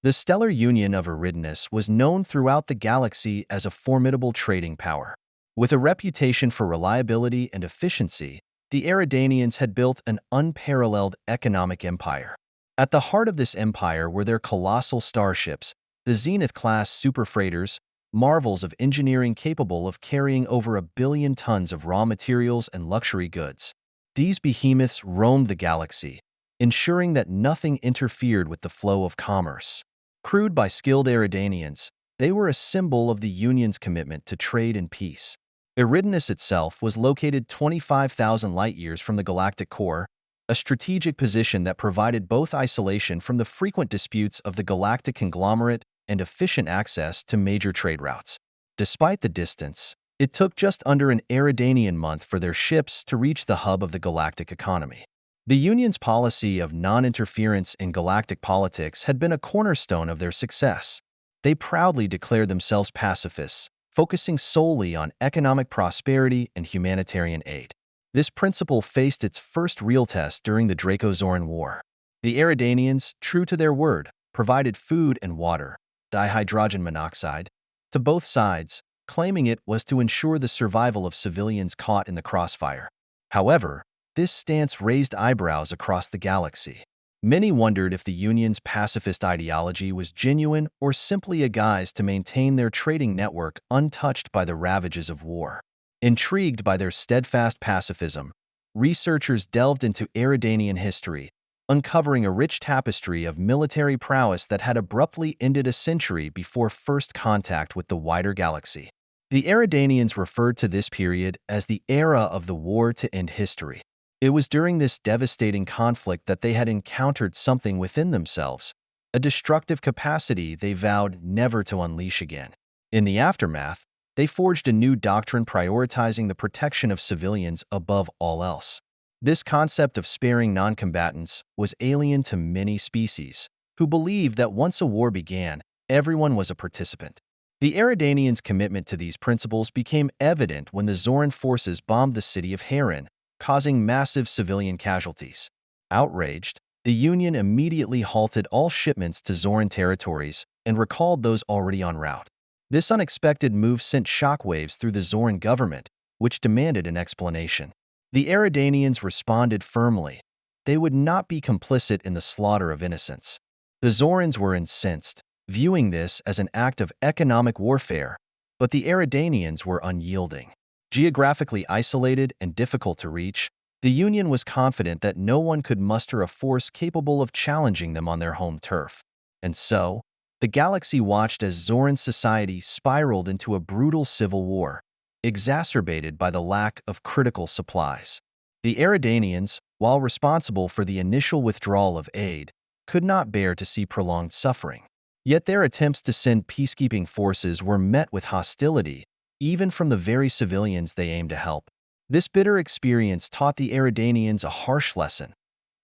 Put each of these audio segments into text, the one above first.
The stellar union of Eridanus was known throughout the galaxy as a formidable trading power. With a reputation for reliability and efficiency, the Eridanians had built an unparalleled economic empire. At the heart of this empire were their colossal starships, the Zenith-class superfreighters, marvels of engineering capable of carrying over 1 billion tons of raw materials and luxury goods. These behemoths roamed the galaxy, ensuring that nothing interfered with the flow of commerce. Crewed by skilled Eridanians, they were a symbol of the Union's commitment to trade and peace. Eridanus itself was located 25,000 light-years from the galactic core, a strategic position that provided both isolation from the frequent disputes of the galactic conglomerate and efficient access to major trade routes. Despite the distance, it took just under an Eridanian month for their ships to reach the hub of the galactic economy. The Union's policy of non-interference in galactic politics had been a cornerstone of their success. They proudly declared themselves pacifists, focusing solely on economic prosperity and humanitarian aid. This principle faced its first real test during the Draco-Zoran War. The Eridanians, true to their word, provided food and water, dihydrogen monoxide, to both sides, claiming it was to ensure the survival of civilians caught in the crossfire. However, this stance raised eyebrows across the galaxy. Many wondered if the Union's pacifist ideology was genuine or simply a guise to maintain their trading network untouched by the ravages of war. Intrigued by their steadfast pacifism, researchers delved into Eridanian history, uncovering a rich tapestry of military prowess that had abruptly ended a century before first contact with the wider galaxy. The Eridanians referred to this period as the era of the war to end history. It was during this devastating conflict that they had encountered something within themselves, a destructive capacity they vowed never to unleash again. In the aftermath, they forged a new doctrine prioritizing the protection of civilians above all else. This concept of sparing non-combatants was alien to many species, who believed that once a war began, everyone was a participant. The Eridanians' commitment to these principles became evident when the Zoran forces bombed the city of Heron, causing massive civilian casualties. Outraged, the Union immediately halted all shipments to Zoran territories and recalled those already en route. This unexpected move sent shockwaves through the Zoran government, which demanded an explanation. The Eridanians responded firmly. They would not be complicit in the slaughter of innocents. The Zorans were incensed, viewing this as an act of economic warfare, but the Eridanians were unyielding. Geographically isolated and difficult to reach, the Union was confident that no one could muster a force capable of challenging them on their home turf. And so, the galaxy watched as Zoran society spiraled into a brutal civil war, exacerbated by the lack of critical supplies. The Eridanians, while responsible for the initial withdrawal of aid, could not bear to see prolonged suffering. Yet their attempts to send peacekeeping forces were met with hostility, even from the very civilians they aimed to help. This bitter experience taught the Eridanians a harsh lesson.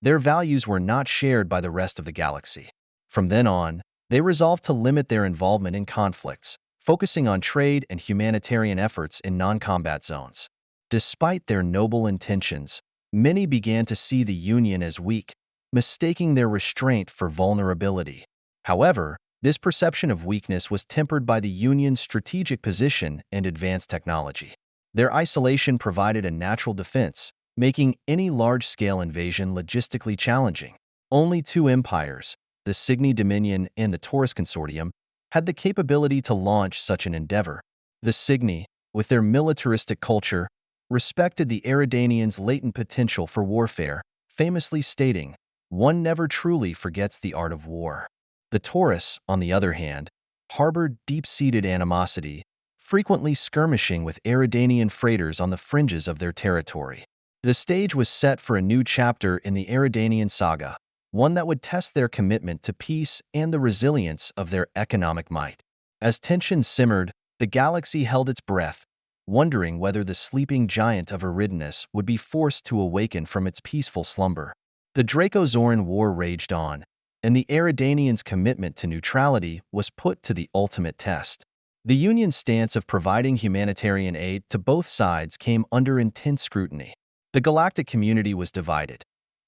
Their values were not shared by the rest of the galaxy. From then on, they resolved to limit their involvement in conflicts, focusing on trade and humanitarian efforts in non-combat zones. Despite their noble intentions, many began to see the Union as weak, mistaking their restraint for vulnerability. However, this perception of weakness was tempered by the Union's strategic position and advanced technology. Their isolation provided a natural defense, making any large-scale invasion logistically challenging. Only two empires, the Cygni Dominion and the Taurus Consortium, had the capability to launch such an endeavor. The Cygni, with their militaristic culture, respected the Eridanians' latent potential for warfare, famously stating, "One never truly forgets the art of war." The Taurus, on the other hand, harbored deep-seated animosity, frequently skirmishing with Eridanian freighters on the fringes of their territory. The stage was set for a new chapter in the Eridanian saga, one that would test their commitment to peace and the resilience of their economic might. As tensions simmered, the galaxy held its breath, wondering whether the sleeping giant of Eridanus would be forced to awaken from its peaceful slumber. The Draco-Zoran War raged on, and the Eridanians' commitment to neutrality was put to the ultimate test. The Union's stance of providing humanitarian aid to both sides came under intense scrutiny. The galactic community was divided.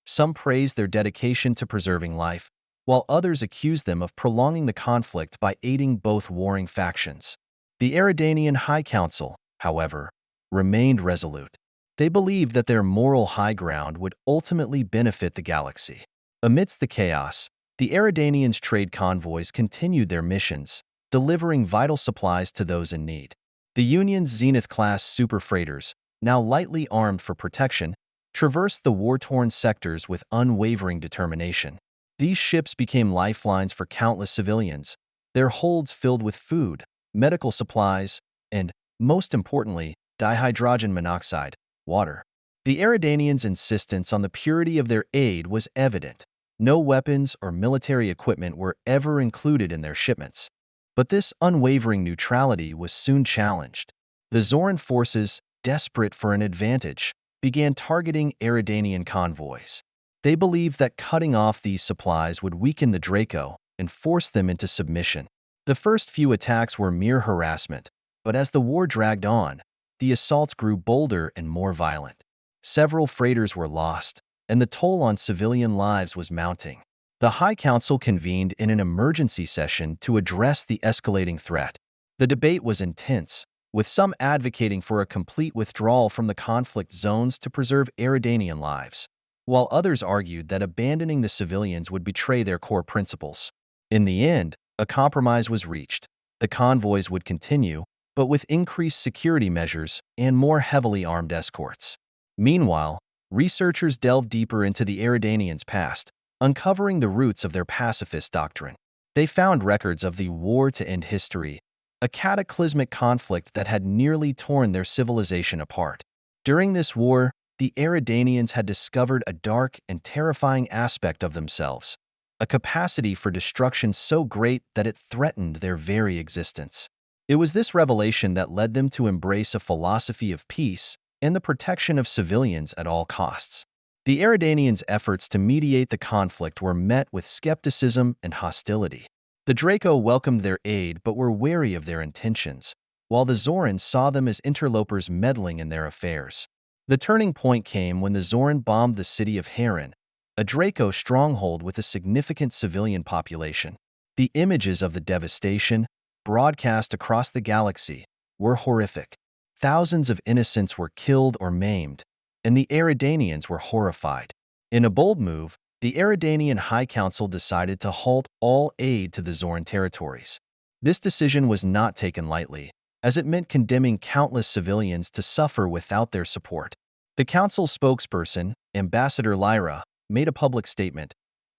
Some praised their dedication to preserving life, while others accused them of prolonging the conflict by aiding both warring factions. The Eridanian High Council, however, remained resolute. They believed that their moral high ground would ultimately benefit the galaxy. Amidst the chaos, the Eridanians' trade convoys continued their missions, delivering vital supplies to those in need. The Union's Zenith-class superfreighters, now lightly armed for protection, traversed the war-torn sectors with unwavering determination. These ships became lifelines for countless civilians, their holds filled with food, medical supplies, and, most importantly, dihydrogen monoxide, water. The Eridanians' insistence on the purity of their aid was evident. No weapons or military equipment were ever included in their shipments. But this unwavering neutrality was soon challenged. The Zoran forces, desperate for an advantage, began targeting Eridanian convoys. They believed that cutting off these supplies would weaken the Draco and force them into submission. The first few attacks were mere harassment, but as the war dragged on, the assaults grew bolder and more violent. Several freighters were lost, and the toll on civilian lives was mounting. The High Council convened in an emergency session to address the escalating threat. The debate was intense, with some advocating for a complete withdrawal from the conflict zones to preserve Eridanian lives, while others argued that abandoning the civilians would betray their core principles. In the end, a compromise was reached. The convoys would continue, but with increased security measures and more heavily armed escorts. Meanwhile, researchers delved deeper into the Eridanians' past, uncovering the roots of their pacifist doctrine. They found records of the War to End History, a cataclysmic conflict that had nearly torn their civilization apart. During this war, the Eridanians had discovered a dark and terrifying aspect of themselves, a capacity for destruction so great that it threatened their very existence. It was this revelation that led them to embrace a philosophy of peace and the protection of civilians at all costs. The Eridanians' efforts to mediate the conflict were met with skepticism and hostility. The Draco welcomed their aid but were wary of their intentions, while the Zorans saw them as interlopers meddling in their affairs. The turning point came when the Zoran bombed the city of Heron, a Draco stronghold with a significant civilian population. The images of the devastation, broadcast across the galaxy, were horrific. Thousands of innocents were killed or maimed, and the Eridanians were horrified. In a bold move, the Eridanian High Council decided to halt all aid to the Zoran territories. This decision was not taken lightly, as it meant condemning countless civilians to suffer without their support. The council's spokesperson, Ambassador Lyra, made a public statement.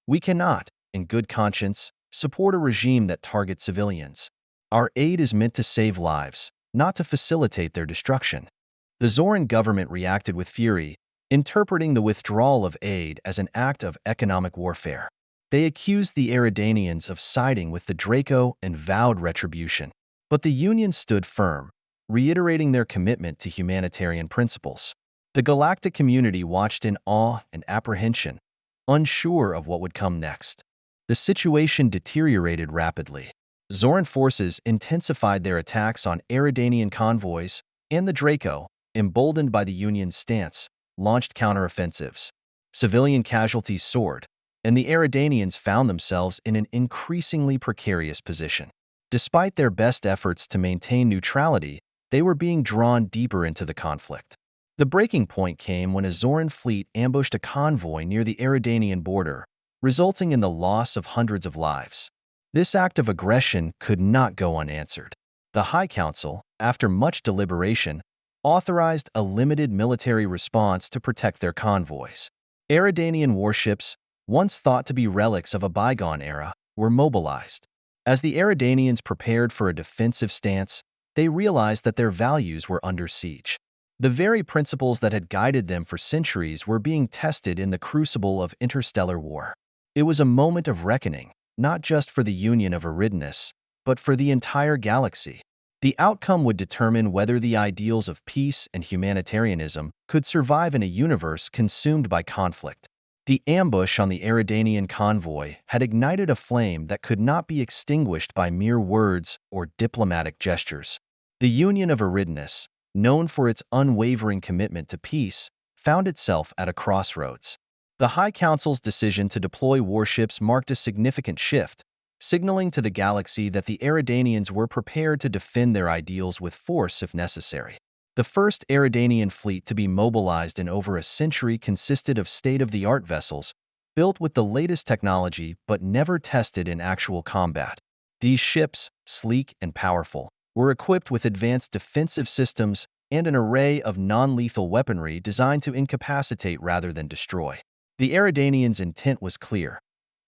"We cannot, in good conscience, support a regime that targets civilians. Our aid is meant to save lives, not to facilitate their destruction." The Zoran government reacted with fury, interpreting the withdrawal of aid as an act of economic warfare. They accused the Eridanians of siding with the Draco and vowed retribution. But the Union stood firm, reiterating their commitment to humanitarian principles. The galactic community watched in awe and apprehension, unsure of what would come next. The situation deteriorated rapidly. Zoran forces intensified their attacks on Eridanian convoys, and the Draco, emboldened by the Union's stance, launched counteroffensives. Civilian casualties soared, and the Eridanians found themselves in an increasingly precarious position. Despite their best efforts to maintain neutrality, they were being drawn deeper into the conflict. The breaking point came when a Zoran fleet ambushed a convoy near the Eridanian border, resulting in the loss of hundreds of lives. This act of aggression could not go unanswered. The High Council, after much deliberation, authorized a limited military response to protect their convoys. Eridanian warships, once thought to be relics of a bygone era, were mobilized. As the Eridanians prepared for a defensive stance, they realized that their values were under siege. The very principles that had guided them for centuries were being tested in the crucible of interstellar war. It was a moment of reckoning, not just for the Union of Eridanus, but for the entire galaxy. The outcome would determine whether the ideals of peace and humanitarianism could survive in a universe consumed by conflict. The ambush on the Eridanian convoy had ignited a flame that could not be extinguished by mere words or diplomatic gestures. The Union of Eridanus, known for its unwavering commitment to peace, found itself at a crossroads. The High Council's decision to deploy warships marked a significant shift, signaling to the galaxy that the Eridanians were prepared to defend their ideals with force if necessary. The first Eridanian fleet to be mobilized in over a century consisted of state-of-the-art vessels, built with the latest technology but never tested in actual combat. These ships, sleek and powerful, were equipped with advanced defensive systems and an array of non-lethal weaponry designed to incapacitate rather than destroy. The Eridanians' intent was clear.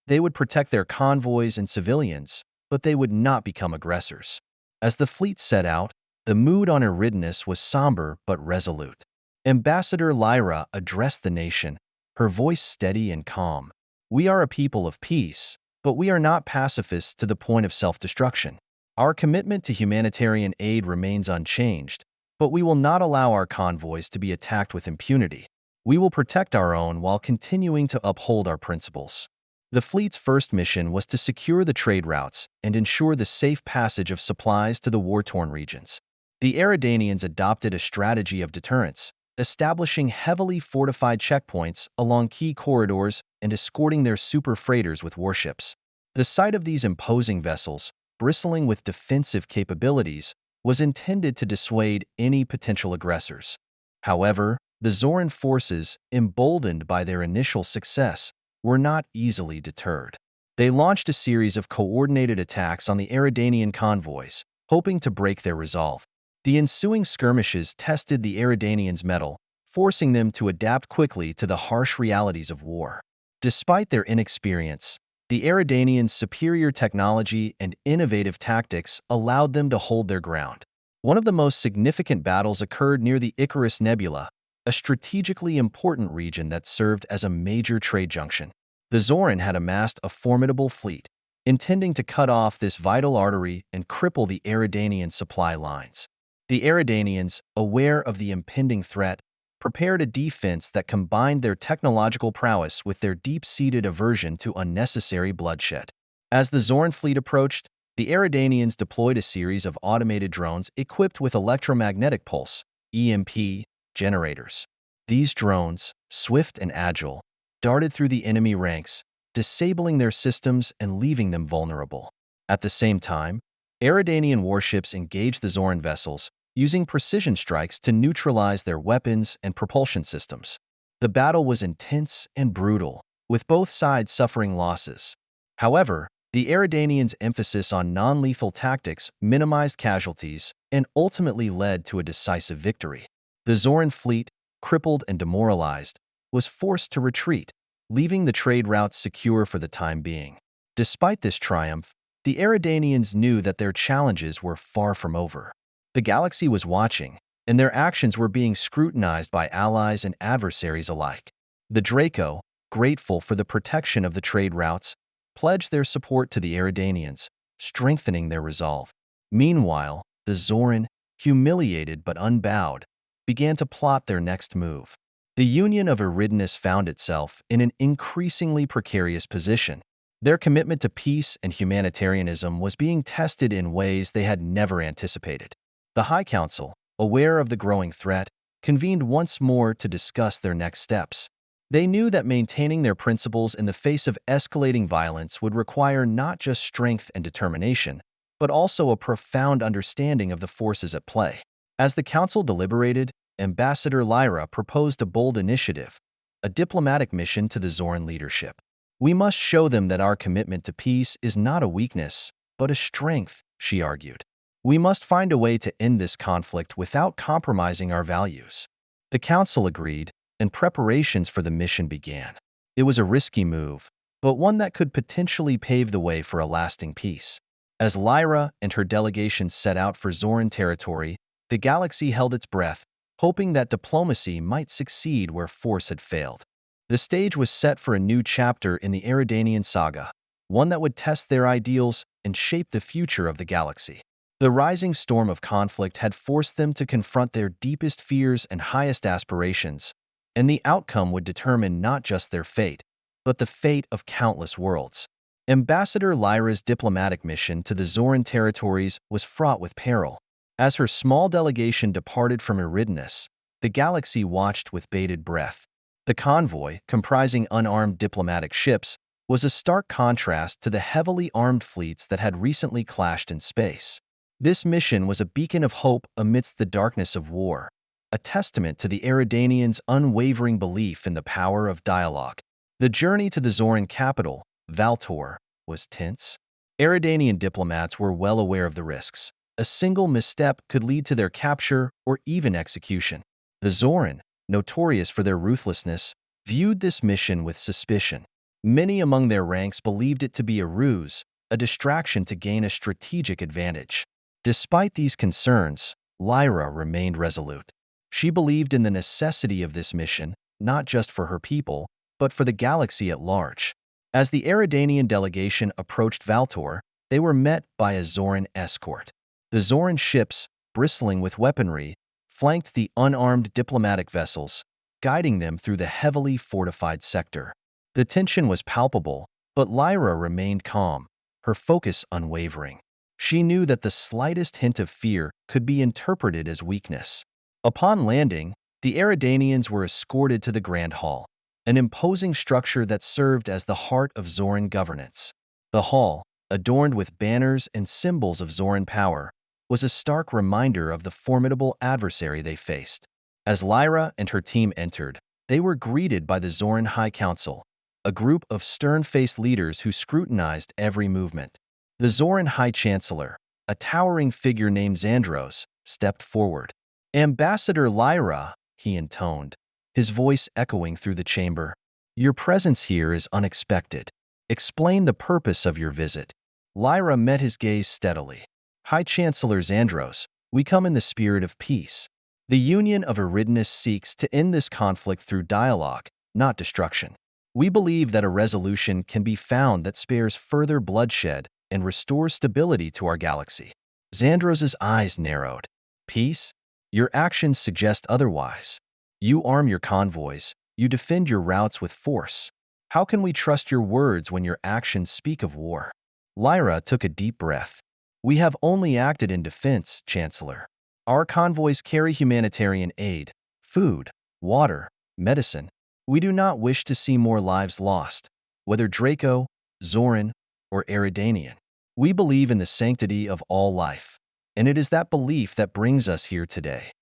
They would protect their convoys and civilians, but they would not become aggressors. As the fleet set out, the mood on Eridanus was somber but resolute. Ambassador Lyra addressed the nation, her voice steady and calm. "We are a people of peace, but we are not pacifists to the point of self-destruction. Our commitment to humanitarian aid remains unchanged, but we will not allow our convoys to be attacked with impunity. We will protect our own while continuing to uphold our principles." The fleet's first mission was to secure the trade routes and ensure the safe passage of supplies to the war-torn regions. The Eridanians adopted a strategy of deterrence, establishing heavily fortified checkpoints along key corridors and escorting their super freighters with warships. The sight of these imposing vessels, bristling with defensive capabilities, was intended to dissuade any potential aggressors. However, the Zoran forces, emboldened by their initial success, were not easily deterred. They launched a series of coordinated attacks on the Eridanian convoys, hoping to break their resolve. The ensuing skirmishes tested the Eridanians' mettle, forcing them to adapt quickly to the harsh realities of war. Despite their inexperience, the Eridanians' superior technology and innovative tactics allowed them to hold their ground. One of the most significant battles occurred near the Icarus Nebula, a strategically important region that served as a major trade junction. The Zoran had amassed a formidable fleet, intending to cut off this vital artery and cripple the Eridanian supply lines. The Eridanians, aware of the impending threat, prepared a defense that combined their technological prowess with their deep-seated aversion to unnecessary bloodshed. As the Zoran fleet approached, the Eridanians deployed a series of automated drones equipped with electromagnetic pulse (EMP) generators. These drones, swift and agile, darted through the enemy ranks, disabling their systems and leaving them vulnerable. At the same time, Eridanian warships engaged the Zoran vessels, using precision strikes to neutralize their weapons and propulsion systems. The battle was intense and brutal, with both sides suffering losses. However, the Eridanians' emphasis on non-lethal tactics minimized casualties and ultimately led to a decisive victory. The Zoran fleet, crippled and demoralized, was forced to retreat, leaving the trade routes secure for the time being. Despite this triumph, the Eridanians knew that their challenges were far from over. The galaxy was watching, and their actions were being scrutinized by allies and adversaries alike. The Draco, grateful for the protection of the trade routes, pledged their support to the Eridanians, strengthening their resolve. Meanwhile, the Zoran, humiliated but unbowed, began to plot their next move. The Union of Eridanus found itself in an increasingly precarious position. Their commitment to peace and humanitarianism was being tested in ways they had never anticipated. The High Council, aware of the growing threat, convened once more to discuss their next steps. They knew that maintaining their principles in the face of escalating violence would require not just strength and determination, but also a profound understanding of the forces at play. As the council deliberated, Ambassador Lyra proposed a bold initiative, a diplomatic mission to the Zoran leadership. "We must show them that our commitment to peace is not a weakness, but a strength," she argued. "We must find a way to end this conflict without compromising our values." The council agreed, and preparations for the mission began. It was a risky move, but one that could potentially pave the way for a lasting peace. As Lyra and her delegation set out for Zoran territory, the galaxy held its breath, hoping that diplomacy might succeed where force had failed. The stage was set for a new chapter in the Eridanian saga, one that would test their ideals and shape the future of the galaxy. The rising storm of conflict had forced them to confront their deepest fears and highest aspirations, and the outcome would determine not just their fate, but the fate of countless worlds. Ambassador Lyra's diplomatic mission to the Zoran territories was fraught with peril. As her small delegation departed from Eridanus, the galaxy watched with bated breath. The convoy, comprising unarmed diplomatic ships, was a stark contrast to the heavily armed fleets that had recently clashed in space. This mission was a beacon of hope amidst the darkness of war, a testament to the Eridanians' unwavering belief in the power of dialogue. The journey to the Zoran capital, Valtor, was tense. Eridanian diplomats were well aware of the risks. A single misstep could lead to their capture or even execution. The Zoran, notorious for their ruthlessness, viewed this mission with suspicion. Many among their ranks believed it to be a ruse, a distraction to gain a strategic advantage. Despite these concerns, Lyra remained resolute. She believed in the necessity of this mission, not just for her people, but for the galaxy at large. As the Eridanian delegation approached Valtor, they were met by a Zoran escort. The Zoran ships, bristling with weaponry, flanked the unarmed diplomatic vessels, guiding them through the heavily fortified sector. The tension was palpable, but Lyra remained calm, her focus unwavering. She knew that the slightest hint of fear could be interpreted as weakness. Upon landing, the Eridanians were escorted to the Grand Hall, an imposing structure that served as the heart of Zoran governance. The hall, adorned with banners and symbols of Zoran power, was a stark reminder of the formidable adversary they faced. As Lyra and her team entered, they were greeted by the Zoran High Council, a group of stern-faced leaders who scrutinized every movement. The Zoran High Chancellor, a towering figure named Xandros, stepped forward. "Ambassador Lyra," he intoned, his voice echoing through the chamber. "Your presence here is unexpected. Explain the purpose of your visit." Lyra met his gaze steadily. "High Chancellor Xandros, we come in the spirit of peace. The Union of Eridanus seeks to end this conflict through dialogue, not destruction. We believe that a resolution can be found that spares further bloodshed and restores stability to our galaxy." Xandros's eyes narrowed. "Peace? Your actions suggest otherwise. You arm your convoys, you defend your routes with force. How can we trust your words when your actions speak of war?" Lyra took a deep breath. "We have only acted in defense, Chancellor. Our convoys carry humanitarian aid, food, water, medicine. We do not wish to see more lives lost, whether Draco, Zoran, or Eridanian. We believe in the sanctity of all life, and it is that belief that brings us here today."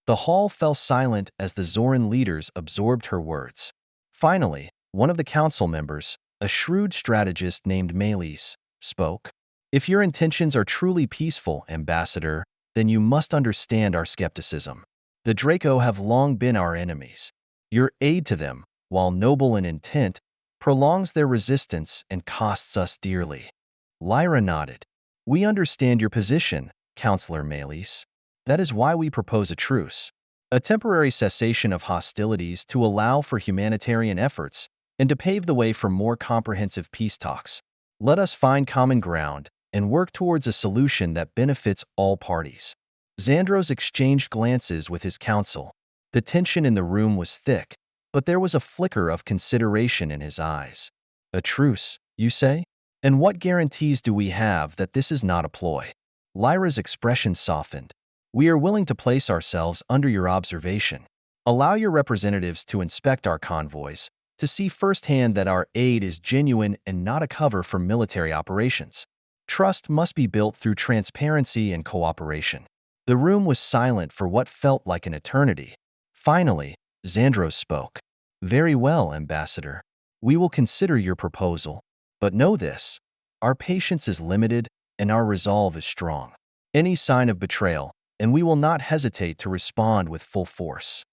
The hall fell silent as the Zoran leaders absorbed her words. Finally, one of the council members, a shrewd strategist named Melis, spoke. "If your intentions are truly peaceful, Ambassador, then you must understand our skepticism. The Draco have long been our enemies. Your aid to them, while noble in intent, prolongs their resistance and costs us dearly." Lyra nodded. "We understand your position, Counselor Melis. That is why we propose a truce, a temporary cessation of hostilities to allow for humanitarian efforts and to pave the way for more comprehensive peace talks. Let us find common ground and work towards a solution that benefits all parties." Xandros exchanged glances with his council. The tension in the room was thick, but there was a flicker of consideration in his eyes. "A truce, you say? And what guarantees do we have that this is not a ploy?" Lyra's expression softened. "We are willing to place ourselves under your observation. Allow your representatives to inspect our convoys, to see firsthand that our aid is genuine and not a cover for military operations. Trust must be built through transparency and cooperation." The room was silent for what felt like an eternity. Finally, Xandros spoke. "Very well, Ambassador. We will consider your proposal. But know this, our patience is limited and our resolve is strong. Any sign of betrayal, and we will not hesitate to respond with full force."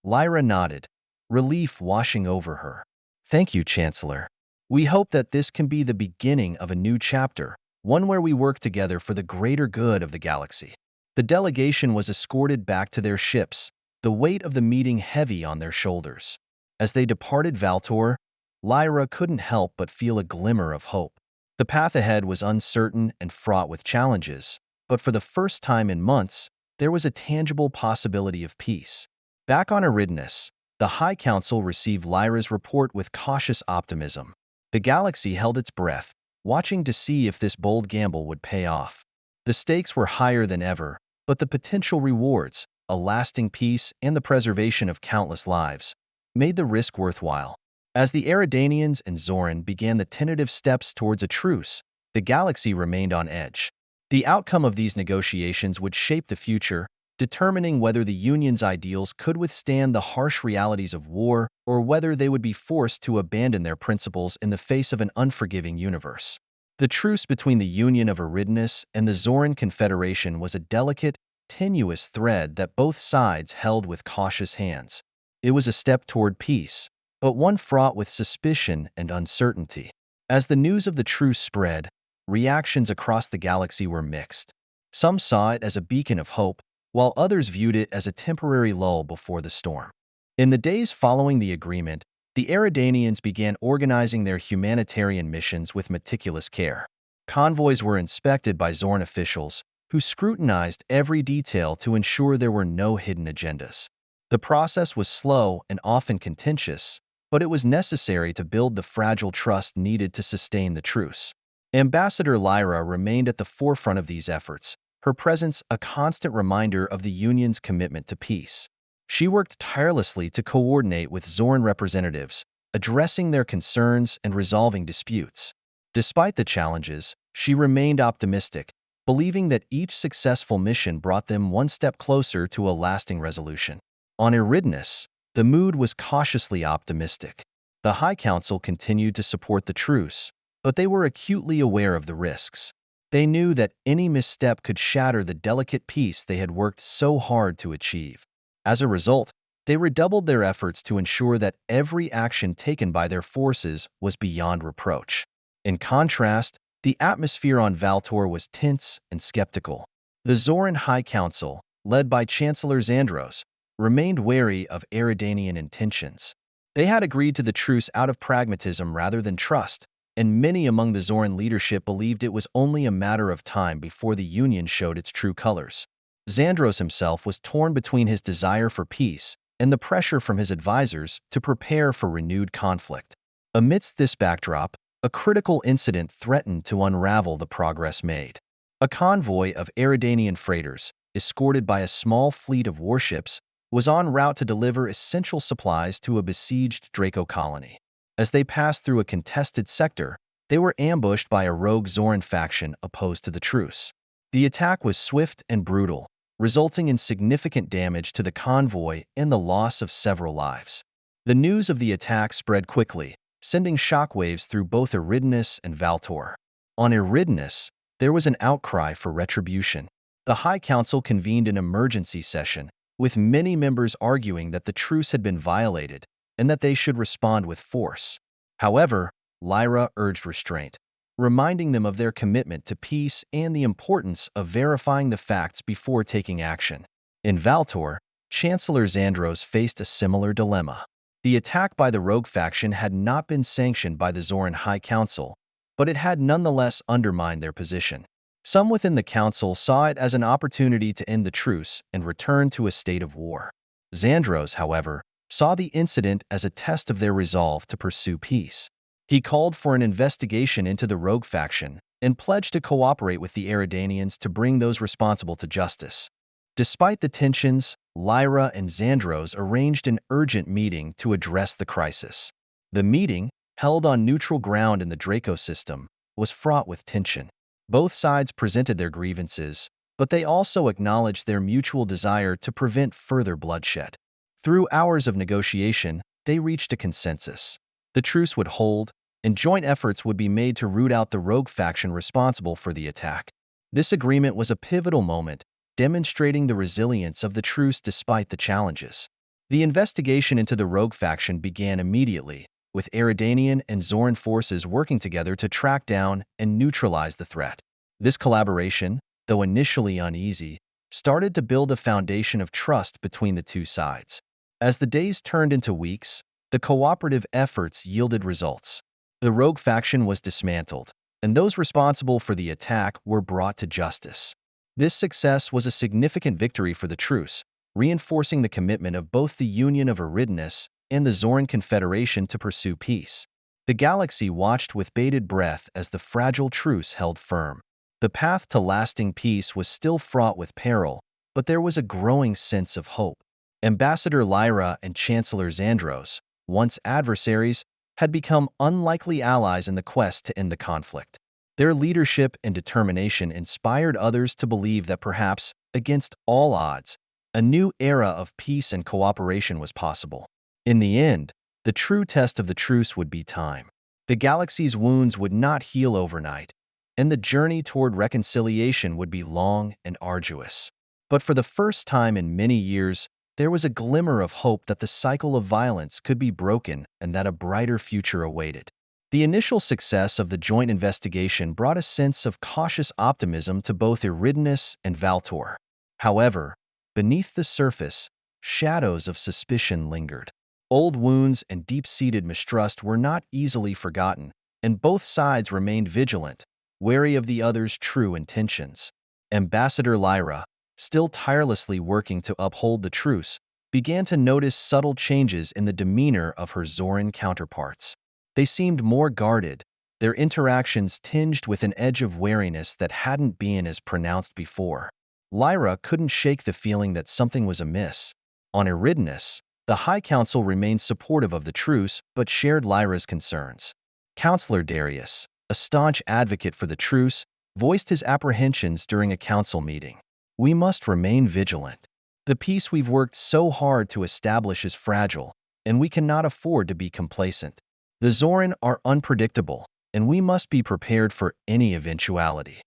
Lyra nodded, relief washing over her. "Thank you, Chancellor. We hope that this can be the beginning of a new chapter, one where we work together for the greater good of the galaxy." The delegation was escorted back to their ships, the weight of the meeting heavy on their shoulders. As they departed Valtor, Lyra couldn't help but feel a glimmer of hope. The path ahead was uncertain and fraught with challenges, but for the first time in months, there was a tangible possibility of peace. Back on Eridanus, the High Council received Lyra's report with cautious optimism. The galaxy held its breath, watching to see if this bold gamble would pay off. The stakes were higher than ever, but the potential rewards, a lasting peace and the preservation of countless lives, made the risk worthwhile. As the Eridanians and Zoran began the tentative steps towards a truce, the galaxy remained on edge. The outcome of these negotiations would shape the future, determining whether the Union's ideals could withstand the harsh realities of war or whether they would be forced to abandon their principles in the face of an unforgiving universe. The truce between the Union of Eridanus and the Zoran Confederation was a delicate, tenuous thread that both sides held with cautious hands. It was a step toward peace, but one fraught with suspicion and uncertainty. As the news of the truce spread, reactions across the galaxy were mixed. Some saw it as a beacon of hope, while others viewed it as a temporary lull before the storm. In the days following the agreement, the Eridanians began organizing their humanitarian missions with meticulous care. Convoys were inspected by Zorn officials, who scrutinized every detail to ensure there were no hidden agendas. The process was slow and often contentious, but it was necessary to build the fragile trust needed to sustain the truce. Ambassador Lyra remained at the forefront of these efforts, her presence a constant reminder of the Union's commitment to peace. She worked tirelessly to coordinate with Zorn representatives, addressing their concerns and resolving disputes. Despite the challenges, she remained optimistic, believing that each successful mission brought them one step closer to a lasting resolution. On Eridanus, the mood was cautiously optimistic. The High Council continued to support the truce, but they were acutely aware of the risks. They knew that any misstep could shatter the delicate peace they had worked so hard to achieve. As a result, they redoubled their efforts to ensure that every action taken by their forces was beyond reproach. In contrast, the atmosphere on Valtor was tense and skeptical. The Zoran High Council, led by Chancellor Zandros, remained wary of Eridanian intentions. They had agreed to the truce out of pragmatism rather than trust, and many among the Zoran leadership believed it was only a matter of time before the Union showed its true colors. Zandros himself was torn between his desire for peace and the pressure from his advisors to prepare for renewed conflict. Amidst this backdrop, a critical incident threatened to unravel the progress made. A convoy of Eridanian freighters, escorted by a small fleet of warships, was en route to deliver essential supplies to a besieged Draco colony. As they passed through a contested sector, they were ambushed by a rogue Zoran faction opposed to the truce. The attack was swift and brutal, resulting in significant damage to the convoy and the loss of several lives. The news of the attack spread quickly, sending shockwaves through both Eridanus and Valtor. On Eridanus, there was an outcry for retribution. The High Council convened an emergency session, with many members arguing that the truce had been violated and that they should respond with force. However, Lyra urged restraint, reminding them of their commitment to peace and the importance of verifying the facts before taking action. In Valtor, Chancellor Zandros faced a similar dilemma. The attack by the rogue faction had not been sanctioned by the Zoran High Council, but it had nonetheless undermined their position. Some within the council saw it as an opportunity to end the truce and return to a state of war. Zandros, however, saw the incident as a test of their resolve to pursue peace. He called for an investigation into the rogue faction and pledged to cooperate with the Eridanians to bring those responsible to justice. Despite the tensions, Lyra and Zandros arranged an urgent meeting to address the crisis. The meeting, held on neutral ground in the Draco system, was fraught with tension. Both sides presented their grievances, but they also acknowledged their mutual desire to prevent further bloodshed. Through hours of negotiation, they reached a consensus. The truce would hold, and joint efforts would be made to root out the rogue faction responsible for the attack. This agreement was a pivotal moment, demonstrating the resilience of the truce despite the challenges. The investigation into the rogue faction began immediately, with Eridanian and Zoran forces working together to track down and neutralize the threat. This collaboration, though initially uneasy, started to build a foundation of trust between the two sides. As the days turned into weeks, the cooperative efforts yielded results. The rogue faction was dismantled, and those responsible for the attack were brought to justice. This success was a significant victory for the truce, reinforcing the commitment of both the Union of Eridanus and the Zoran Confederation to pursue peace. The galaxy watched with bated breath as the fragile truce held firm. The path to lasting peace was still fraught with peril, but there was a growing sense of hope. Ambassador Lyra and Chancellor Zandros, once adversaries, had become unlikely allies in the quest to end the conflict. Their leadership and determination inspired others to believe that perhaps, against all odds, a new era of peace and cooperation was possible. In the end, the true test of the truce would be time. The galaxy's wounds would not heal overnight, and the journey toward reconciliation would be long and arduous. But for the first time in many years, there was a glimmer of hope that the cycle of violence could be broken and that a brighter future awaited. The initial success of the joint investigation brought a sense of cautious optimism to both Eridanus and Valtor. However, beneath the surface, shadows of suspicion lingered. Old wounds and deep-seated mistrust were not easily forgotten, and both sides remained vigilant, wary of the other's true intentions. Ambassador Lyra, still tirelessly working to uphold the truce, began to notice subtle changes in the demeanor of her Zoran counterparts. They seemed more guarded, their interactions tinged with an edge of wariness that hadn't been as pronounced before. Lyra couldn't shake the feeling that something was amiss. On Eridanus, the High Council remained supportive of the truce but shared Lyra's concerns. Councillor Darius, a staunch advocate for the truce, voiced his apprehensions during a council meeting. "We must remain vigilant. The peace we've worked so hard to establish is fragile, and we cannot afford to be complacent. The Zoran are unpredictable, and we must be prepared for any eventuality."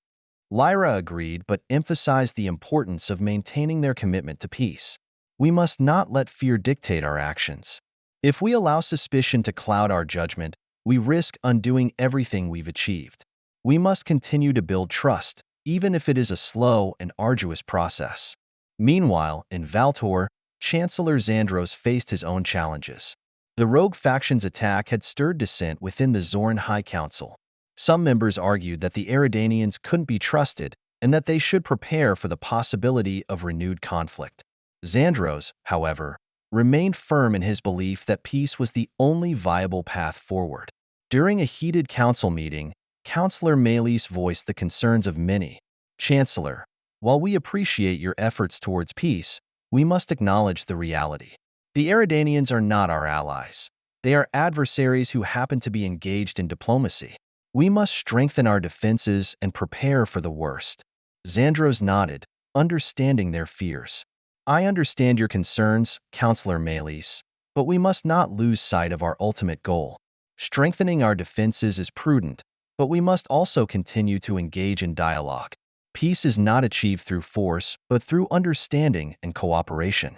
Lyra agreed but emphasized the importance of maintaining their commitment to peace. "We must not let fear dictate our actions. If we allow suspicion to cloud our judgment, we risk undoing everything we've achieved. We must continue to build trust, even if it is a slow and arduous process." Meanwhile, in Valtor, Chancellor Xandros faced his own challenges. The rogue faction's attack had stirred dissent within the Zoran High Council. Some members argued that the Eridanians couldn't be trusted and that they should prepare for the possibility of renewed conflict. Xandros, however, remained firm in his belief that peace was the only viable path forward. During a heated council meeting, Councillor Melis voiced the concerns of many. "Chancellor, while we appreciate your efforts towards peace, we must acknowledge the reality. The Eridanians are not our allies. They are adversaries who happen to be engaged in diplomacy. We must strengthen our defenses and prepare for the worst." Xandros nodded, understanding their fears. "I understand your concerns, Councillor Melis, but we must not lose sight of our ultimate goal. Strengthening our defenses is prudent, but we must also continue to engage in dialogue. Peace is not achieved through force, but through understanding and cooperation."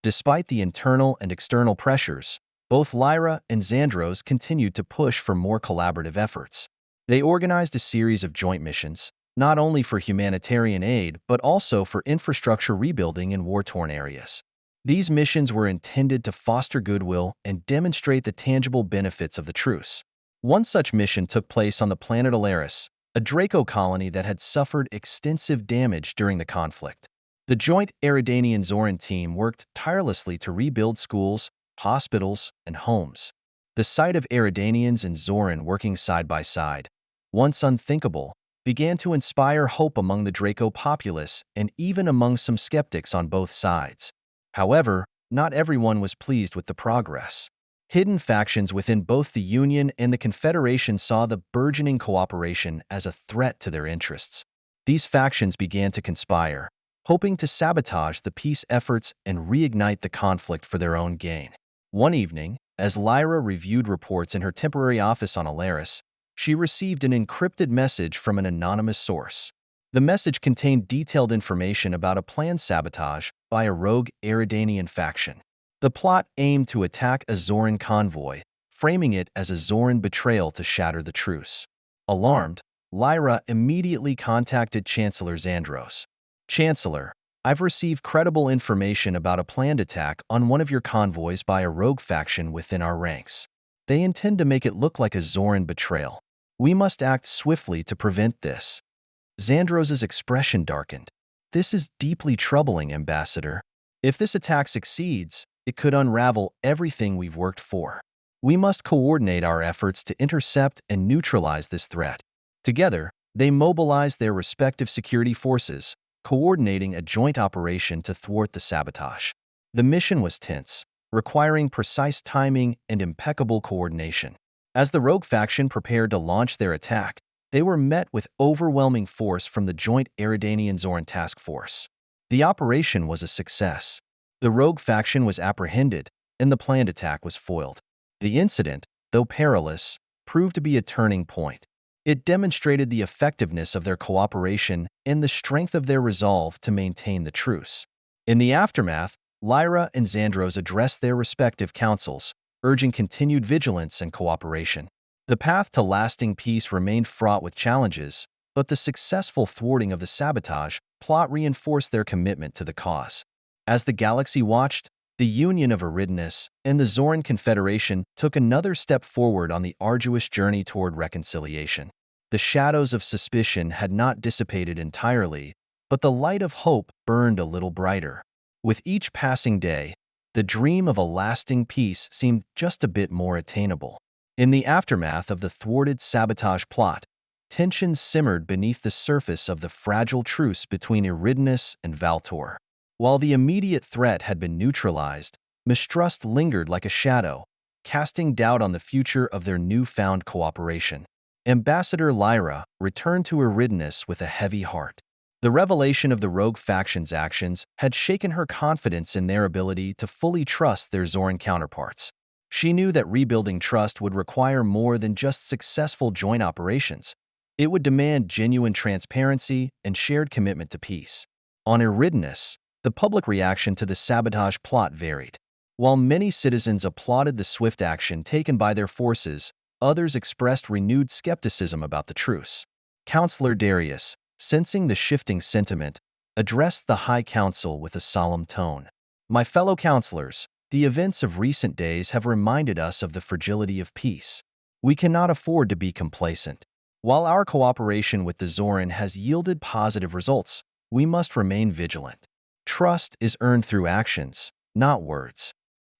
Despite the internal and external pressures, both Lyra and Xandros continued to push for more collaborative efforts. They organized a series of joint missions, not only for humanitarian aid but also for infrastructure rebuilding in war-torn areas. These missions were intended to foster goodwill and demonstrate the tangible benefits of the truce. One such mission took place on the planet Alaris, a Draco colony that had suffered extensive damage during the conflict. The joint Eridanian-Zoran team worked tirelessly to rebuild schools, hospitals, and homes. The sight of Eridanians and Zoran working side by side, once unthinkable, began to inspire hope among the Draco populace and even among some skeptics on both sides. However, not everyone was pleased with the progress. Hidden factions within both the Union and the Confederation saw the burgeoning cooperation as a threat to their interests. These factions began to conspire, hoping to sabotage the peace efforts and reignite the conflict for their own gain. One evening, as Lyra reviewed reports in her temporary office on Alaris, she received an encrypted message from an anonymous source. The message contained detailed information about a planned sabotage by a rogue Eridanian faction. The plot aimed to attack a Zoran convoy, framing it as a Zoran betrayal to shatter the truce. Alarmed, Lyra immediately contacted Chancellor Xandros. "Chancellor, I've received credible information about a planned attack on one of your convoys by a rogue faction within our ranks. They intend to make it look like a Zoran betrayal. We must act swiftly to prevent this." Xandros's expression darkened. "This is deeply troubling, Ambassador. If this attack succeeds, it could unravel everything we've worked for. We must coordinate our efforts to intercept and neutralize this threat." Together, they mobilized their respective security forces, coordinating a joint operation to thwart the sabotage. The mission was tense. requiring precise timing and impeccable coordination. As the rogue faction prepared to launch their attack, they were met with overwhelming force from the joint Eridanian-Zoran task force. The operation was a success. The rogue faction was apprehended, and the planned attack was foiled. The incident, though perilous, proved to be a turning point. It demonstrated the effectiveness of their cooperation and the strength of their resolve to maintain the truce. In the aftermath, Lyra and Xandros addressed their respective councils, urging continued vigilance and cooperation. The path to lasting peace remained fraught with challenges, but the successful thwarting of the sabotage plot reinforced their commitment to the cause. As the galaxy watched, the union of Eridanus and the Zoran Confederation took another step forward on the arduous journey toward reconciliation. The shadows of suspicion had not dissipated entirely, but the light of hope burned a little brighter. With each passing day, the dream of a lasting peace seemed just a bit more attainable. In the aftermath of the thwarted sabotage plot, tensions simmered beneath the surface of the fragile truce between Eridanus and Valtor. While the immediate threat had been neutralized, mistrust lingered like a shadow, casting doubt on the future of their newfound cooperation. Ambassador Lyra returned to Eridanus with a heavy heart. The revelation of the rogue faction's actions had shaken her confidence in their ability to fully trust their Zoran counterparts. She knew that rebuilding trust would require more than just successful joint operations. It would demand genuine transparency and shared commitment to peace. On Eridanus, the public reaction to the sabotage plot varied. While many citizens applauded the swift action taken by their forces, others expressed renewed skepticism about the truce. Councillor Darius, sensing the shifting sentiment, addressed the High Council with a solemn tone. "My fellow councillors, the events of recent days have reminded us of the fragility of peace. We cannot afford to be complacent. While our cooperation with the Zoran has yielded positive results, we must remain vigilant. Trust is earned through actions, not words."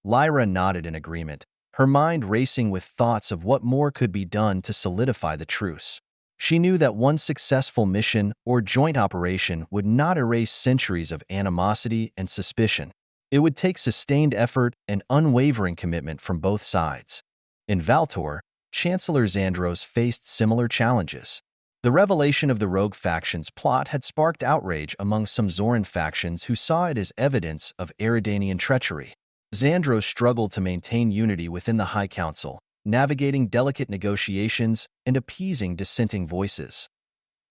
Lyra nodded in agreement, her mind racing with thoughts of what more could be done to solidify the truce. She knew that one successful mission or joint operation would not erase centuries of animosity and suspicion. It would take sustained effort and unwavering commitment from both sides. In Valtor, Chancellor Xandros faced similar challenges. The revelation of the rogue faction's plot had sparked outrage among some Zoran factions who saw it as evidence of Eridanian treachery. Xandros struggled to maintain unity within the High Council, navigating delicate negotiations and appeasing dissenting voices.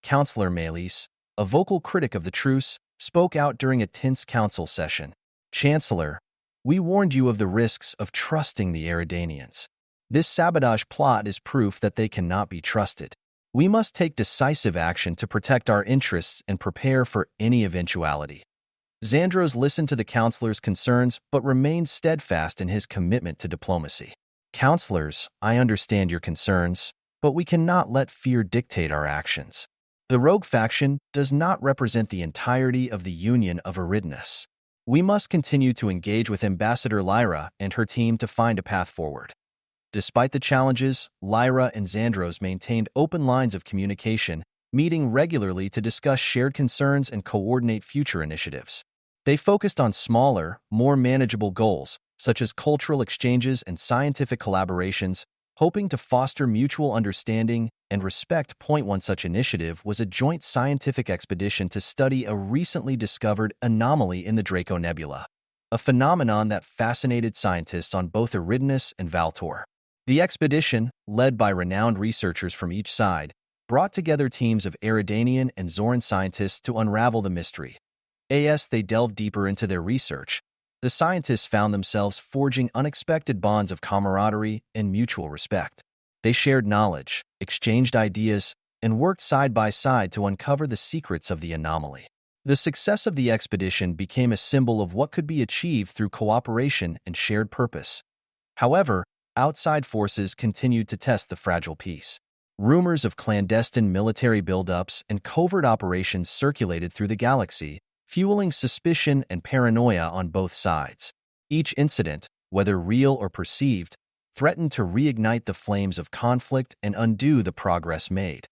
Councillor Melis, a vocal critic of the truce, spoke out during a tense council session. "Chancellor, we warned you of the risks of trusting the Eridanians. This sabotage plot is proof that they cannot be trusted. We must take decisive action to protect our interests and prepare for any eventuality." Xandros listened to the councillor's concerns but remained steadfast in his commitment to diplomacy. "Councillors, I understand your concerns, but we cannot let fear dictate our actions. The rogue faction does not represent the entirety of the Union of Eridanus. We must continue to engage with Ambassador Lyra and her team to find a path forward." Despite the challenges, Lyra and Xandros maintained open lines of communication, meeting regularly to discuss shared concerns and coordinate future initiatives. They focused on smaller, more manageable goals, such as cultural exchanges and scientific collaborations, hoping to foster mutual understanding and respect. One such initiative was a joint scientific expedition to study a recently discovered anomaly in the Draco Nebula, a phenomenon that fascinated scientists on both Eridanus and Valtor. The expedition, led by renowned researchers from each side, brought together teams of Eridanian and Zoran scientists to unravel the mystery. As they delved deeper into their research, the scientists found themselves forging unexpected bonds of camaraderie and mutual respect. They shared knowledge, exchanged ideas, and worked side by side to uncover the secrets of the anomaly. The success of the expedition became a symbol of what could be achieved through cooperation and shared purpose. However, outside forces continued to test the fragile peace. Rumors of clandestine military buildups and covert operations circulated through the galaxy, fueling suspicion and paranoia on both sides. Each incident, whether real or perceived, threatened to reignite the flames of conflict and undo the progress made.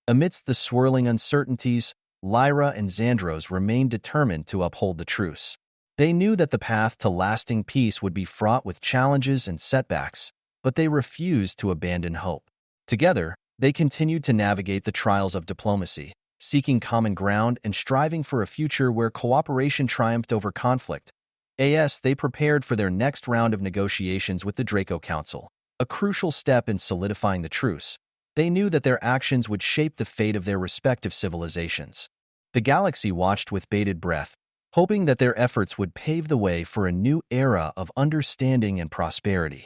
Amidst the swirling uncertainties, Lyra and Xandros remained determined to uphold the truce. They knew that the path to lasting peace would be fraught with challenges and setbacks, but they refused to abandon hope. Together, they continued to navigate the trials of diplomacy, seeking common ground and striving for a future where cooperation triumphed over conflict. They prepared for their next round of negotiations with the Draco Council, a crucial step in solidifying the truce. They knew that their actions would shape the fate of their respective civilizations. The galaxy watched with bated breath, hoping that their efforts would pave the way for a new era of understanding and prosperity.